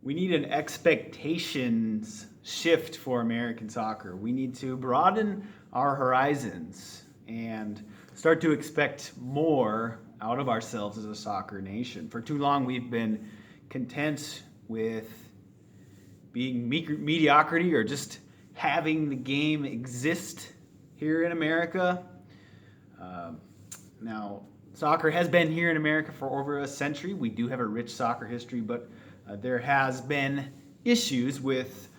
We need an expectations shift for American soccer. We need to broaden our horizons and start to expect more out of ourselves as a soccer nation. For too long, we've been content with being mediocrity or just having the game exist here in America. Now, soccer has been here in America for over a century. We do have a rich soccer history, but there has been issues with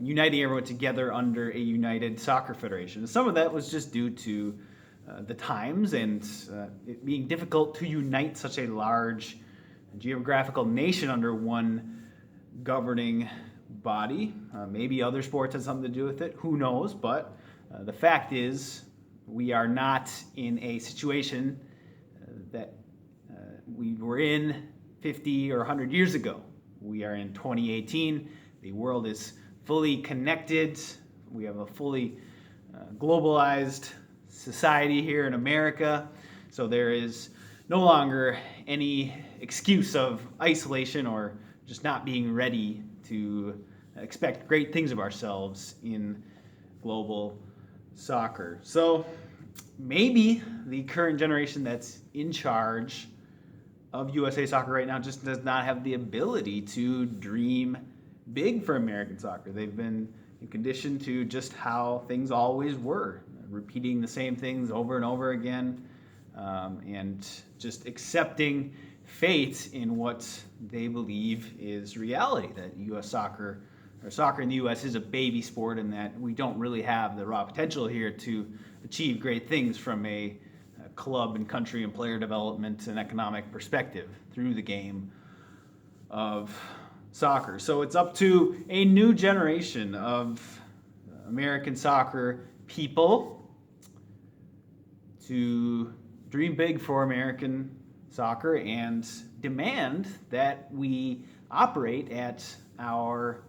uniting everyone together under a united soccer federation. And some of that was just due to the times and it being difficult to unite such a large geographical nation under one governing body. Maybe other sports had something to do with it. Who knows? But the fact is, we are not in a situation that we were in 50 or 100 years ago. We are in 2018. The world is fully connected. We have a fully globalized society here in America. So there is no longer any excuse of isolation or just not being ready to expect great things of ourselves in global soccer. So maybe the current generation that's in charge of USA Soccer right now just does not have the ability to dream big for American soccer. They've been conditioned to just how things always were, repeating the same things over and over again, and just accepting fate in what they believe is reality, that U.S. soccer or soccer in the U.S. is a baby sport and that we don't really have the raw potential here to achieve great things from a club and country and player development and economic perspective through the game of soccer. So it's up to a new generation of American soccer people to dream big for American soccer and demand that we operate at our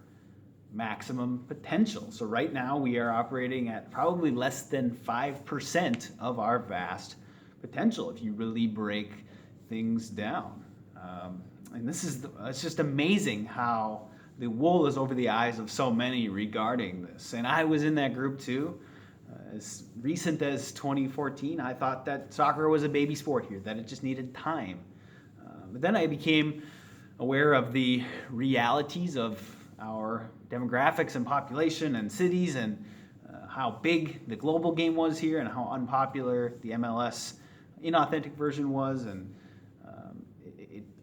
maximum potential. So right now we are operating at probably less than 5% of our vast potential if you really break things down. And it's just amazing how the wool is over the eyes of so many regarding this. And I was in that group too. As recent as 2014, I thought that soccer was a baby sport here, that it just needed time. But then I became aware of the realities of our demographics and population and cities and how big the global game was here and how unpopular the MLS inauthentic version was, and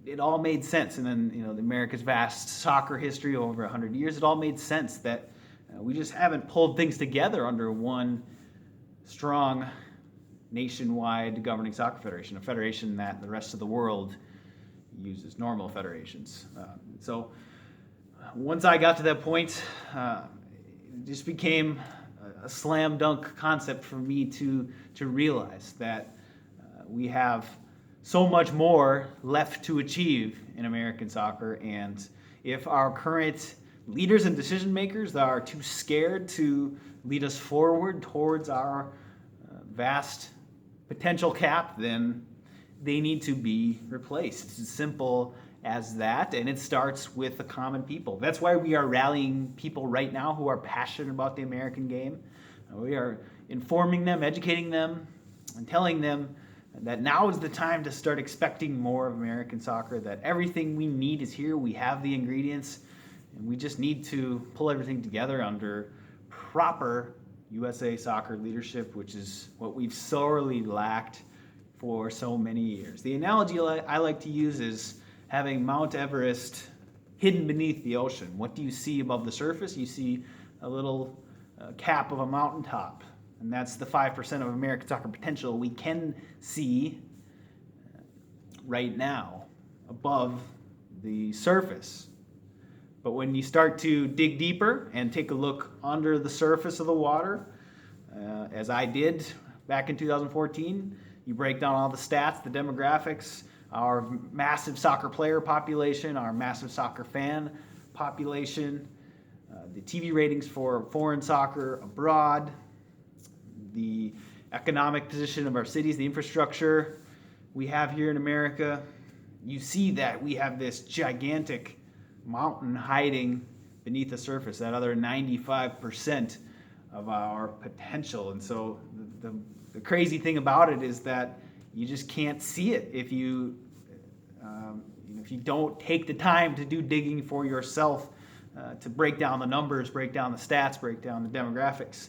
it all made sense. And then, the America's vast soccer history over 100 years, it all made sense that we just haven't pulled things together under one strong nationwide governing soccer federation, a federation that the rest of the world uses, normal federations. So once I got to that point, it just became a slam dunk concept for me to realize that we have so much more left to achieve in American soccer, and if our current leaders and decision makers are too scared to lead us forward towards our vast potential cap, then they need to be replaced. It's as simple as that, and it starts with the common people. That's why we are rallying people right now who are passionate about the American game. We are informing them, educating them, and telling them that now is the time to start expecting more of American soccer, that everything we need is here, we have the ingredients, and we just need to pull everything together under proper USA Soccer leadership, which is what we've sorely lacked for so many years. The analogy I like to use is having Mount Everest hidden beneath the ocean. What do you see above the surface? You see a little cap of a mountaintop, and that's the 5% of American soccer potential we can see right now above the surface. But when you start to dig deeper and take a look under the surface of the water, as I did back in 2014, you break down all the stats, the demographics, our massive soccer player population, our massive soccer fan population, the TV ratings for foreign soccer abroad, the economic position of our cities, the infrastructure we have here in America. You see that we have this gigantic mountain hiding beneath the surface, that other 95% of our potential. And so the crazy thing about it is that you just can't see it if if you don't take the time to do digging for yourself, to break down the numbers, break down the stats, break down the demographics.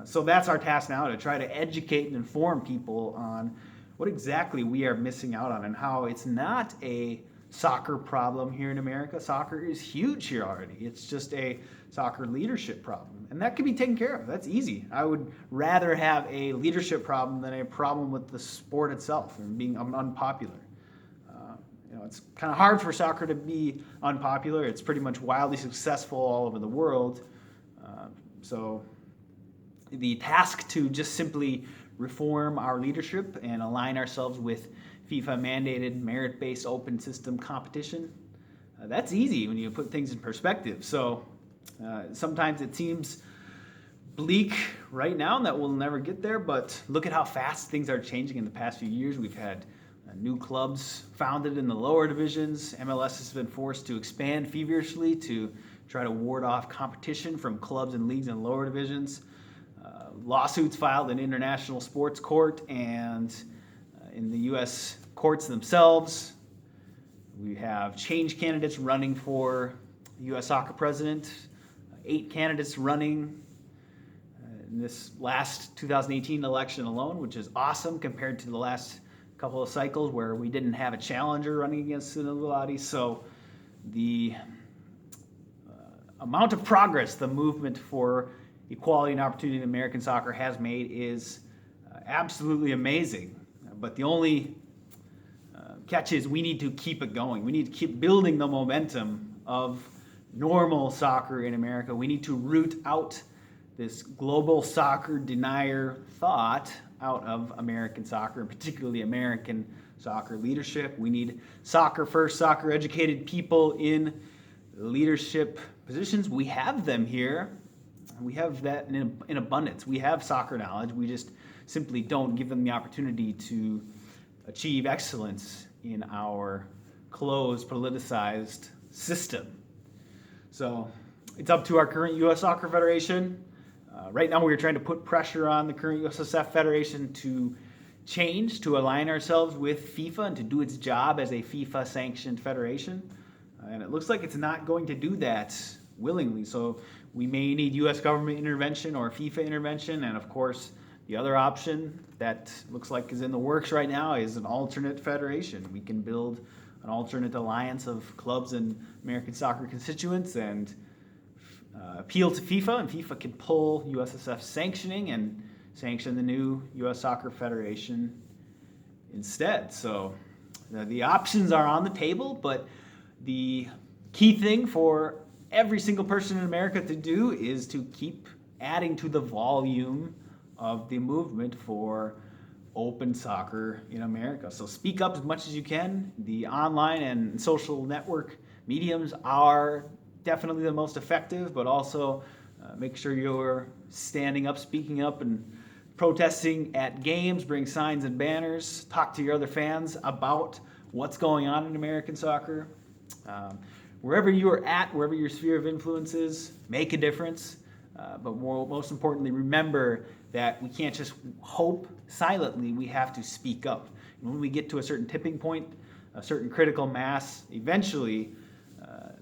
So that's our task now, to try to educate and inform people on what exactly we are missing out on and how it's not a soccer problem here in America. Soccer is huge here already. It's just a soccer leadership problem, and that can be taken care of. That's easy. I would rather have a leadership problem than a problem with the sport itself and being unpopular. It's kind of hard for soccer to be unpopular. It's pretty much wildly successful all over the world. So the task to just simply reform our leadership and align ourselves with FIFA mandated merit-based open system competition, that's easy when you put things in perspective. So sometimes it seems bleak right now that we'll never get there, but look at how fast things are changing in the past few years. We've had new clubs founded in the lower divisions. MLS has been forced to expand feverishly to try to ward off competition from clubs and leagues in lower divisions. Lawsuits filed in international sports court and in the U.S. courts themselves. We have change candidates running for U.S. soccer president, 8 candidates running in this last 2018 election alone, which is awesome compared to the last couple of cycles where we didn't have a challenger running against an Illuminati. So the amount of progress the movement for equality and opportunity in American soccer has made is absolutely amazing. But the only catch is we need to keep it going. We need to keep building the momentum of normal soccer in America. We need to root out this global soccer denier thought out of American soccer, and particularly American soccer leadership. We need soccer first, soccer educated people in leadership positions. We have them here. We have that in abundance. We have soccer knowledge. We just simply don't give them the opportunity to achieve excellence in our closed, politicized system. So it's up to our current U.S. Soccer Federation. Right now we're trying to put pressure on the current USSF Federation to change, to align ourselves with FIFA and to do its job as a FIFA-sanctioned federation. And it looks like it's not going to do that willingly. So we may need U.S. government intervention or FIFA intervention. And of course, the other option that looks like is in the works right now is an alternate federation. We can build an alternate alliance of clubs and American soccer constituents and appeal to FIFA, and FIFA can pull USSF sanctioning and sanction the new U.S. Soccer Federation instead. So the options are on the table, but the key thing for every single person in America to do is to keep adding to the volume of the movement for open soccer in America. So speak up as much as you can. The online and social network mediums are definitely the most effective, but also make sure you're standing up, speaking up, and protesting at games. Bring signs and banners. Talk to your other fans about what's going on in American soccer. Wherever you are at, wherever your sphere of influence is, make a difference. But most importantly, remember that we can't just hope silently. We have to speak up. And when we get to a certain tipping point, a certain critical mass, eventually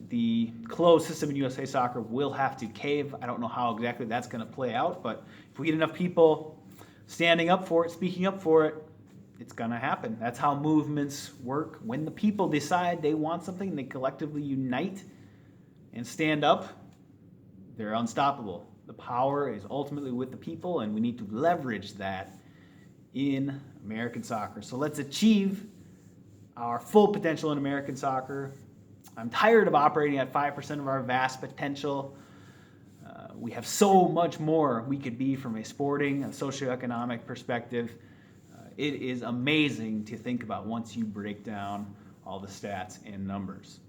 the closed system in USA Soccer will have to cave. I don't know how exactly that's going to play out, but if we get enough people standing up for it, speaking up for it, it's going to happen. That's how movements work. When the people decide they want something, they collectively unite and stand up, they're unstoppable. The power is ultimately with the people, and we need to leverage that in American soccer. So let's achieve our full potential in American soccer. I'm tired of operating at 5% of our vast potential. We have so much more we could be from a sporting and socioeconomic perspective. It is amazing to think about once you break down all the stats and numbers.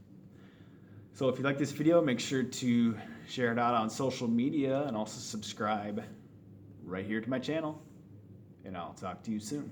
So if you like this video, make sure to share it out on social media and also subscribe right here to my channel. And I'll talk to you soon.